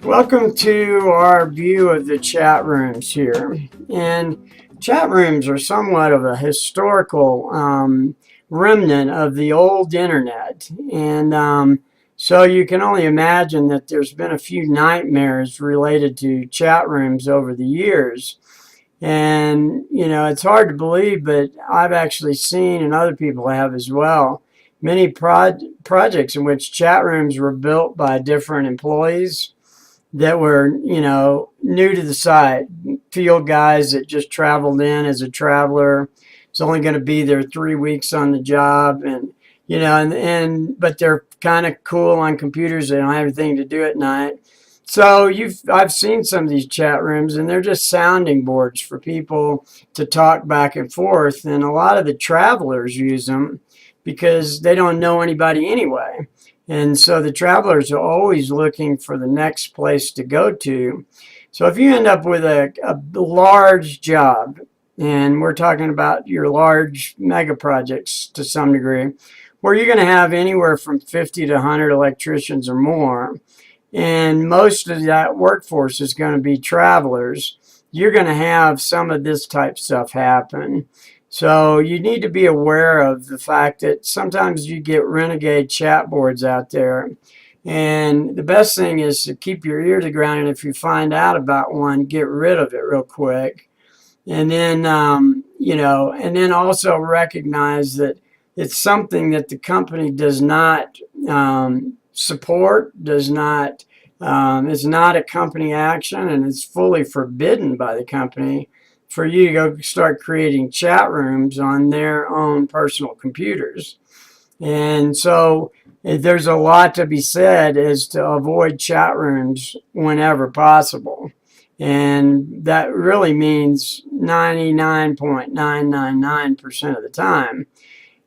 Welcome to our view of the chat rooms here. And chat rooms are somewhat of a historical remnant of the old internet. And so you can only imagine that there's been a few nightmares related to chat rooms over the years. And, it's hard to believe, but I've actually seen, and other people have as well, many projects in which chat rooms were built by different employees that were, new to the site, field guys that just traveled in as a traveler. It's only going to be there 3 weeks on the job, and but they're kind of cool on computers. They don't have anything to do at night. So I've seen some of these chat rooms, and they're just sounding boards for people to talk back and forth. And a lot of the travelers use them because they don't know anybody anyway. And so the travelers are always looking for the next place to go to. So if you end up with a large job, and we're talking about your large mega projects to some degree, where you're going to have anywhere from 50 to 100 electricians or more, and most of that workforce is going to be travelers, you're going to have some of this type stuff happen. So you need to be aware of the fact that sometimes you get renegade chat boards out there. And the best thing is to keep your ear to the ground. And if you find out about one, get rid of it real quick. And then, and then also recognize that it's something that the company does not support, is not a company action, and it's fully forbidden by the company for you to go start creating chat rooms on their own personal computers. And so there's a lot to be said as to avoid chat rooms whenever possible. And that really means 99.999% of the time.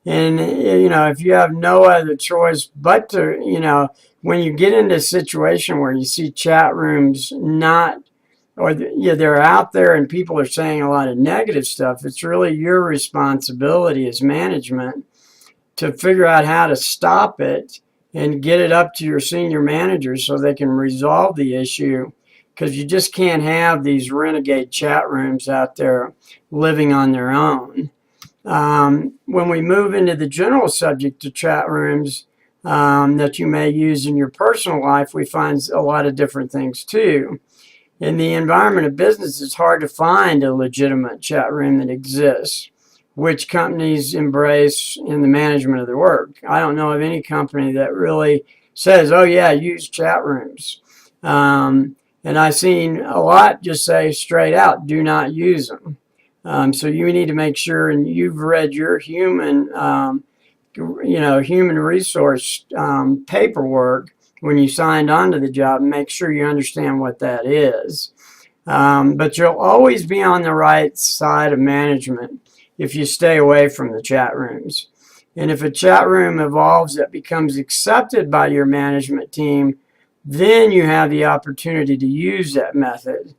And, if you have no other choice but to, when you get into a situation where you see chat rooms they're out there and people are saying a lot of negative stuff, it's really your responsibility as management to figure out how to stop it and get it up to your senior managers so they can resolve the issue, because you just can't have these renegade chat rooms out there living on their own. When we move into the general subject of chat rooms that you may use in your personal life, we find a lot of different things too. In the environment of business, it's hard to find a legitimate chat room that exists, which companies embrace in the management of their work. I don't know of any company that really says, oh yeah, use chat rooms. And I've seen a lot just say straight out, do not use them. So you need to make sure, and you've read your human resource paperwork when you signed on to the job, and make sure you understand what that is. But you'll always be on the right side of management if you stay away from the chat rooms. And if a chat room evolves that becomes accepted by your management team, then you have the opportunity to use that method.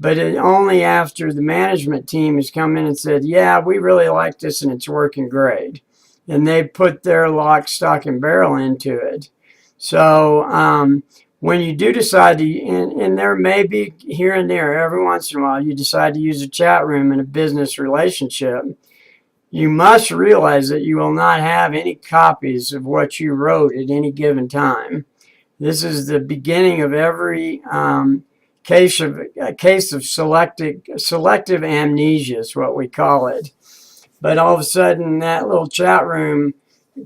But only after the management team has come in and said, yeah, we really like this and it's working great. And they put their lock, stock, and barrel into it. So when you do decide to, and there may be here and there, every once in a while, you decide to use a chat room in a business relationship, you must realize that you will not have any copies of what you wrote at any given time. This is the beginning of every case of selective amnesia is what we call it. But all of a sudden, that little chat room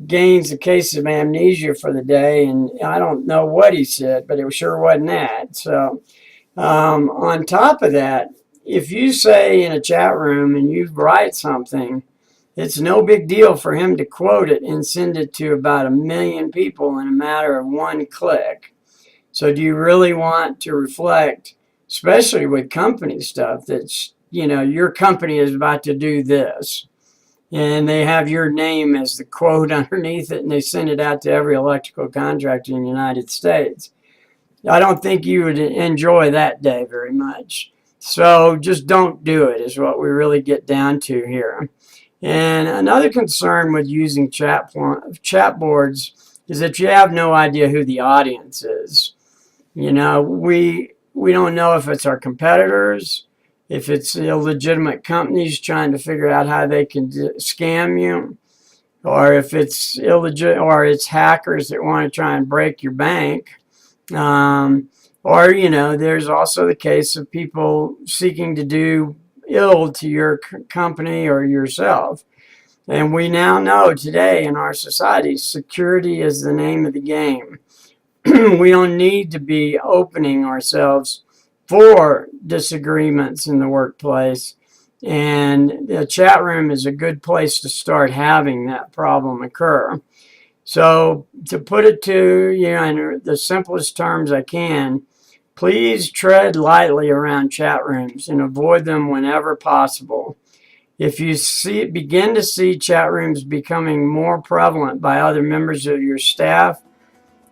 gains a case of amnesia for the day, and I don't know what he said, but it sure wasn't that. So on top of that, if you say in a chat room and you write something, it's no big deal for him to quote it and send it to about 1 million people in a matter of one click. So do you really want to reflect, especially with company stuff, that's, your company is about to do this, and they have your name as the quote underneath it, and they send it out to every electrical contractor in the United States? I don't think you would enjoy that day very much. So just don't do it is what we really get down to here. And another concern with using chat boards is that you have no idea who the audience is. You know, we don't know if it's our competitors, if it's illegitimate companies trying to figure out how they can scam you, or if it's illegit or it's hackers that want to try and break your bank. Or, you know, there's also the case of people seeking to do ill to your company or yourself. And we now know today in our society, security is the name of the game. We don't need to be opening ourselves for disagreements in the workplace. And the chat room is a good place to start having that problem occur. So to put it to you in the simplest terms I can, please tread lightly around chat rooms and avoid them whenever possible. If you begin to see chat rooms becoming more prevalent by other members of your staff,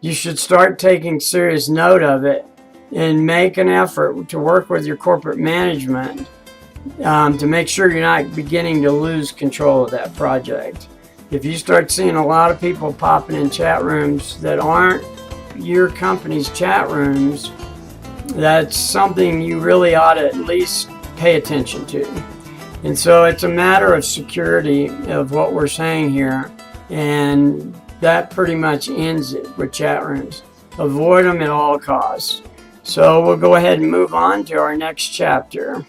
you should start taking serious note of it and make an effort to work with your corporate management to make sure you're not beginning to lose control of that project. If you start seeing a lot of people popping in chat rooms that aren't your company's chat rooms, that's something you really ought to at least pay attention to. And so it's a matter of security of what we're saying here, and that pretty much ends it with chat rooms. Avoid them at all costs. So we'll go ahead and move on to our next chapter.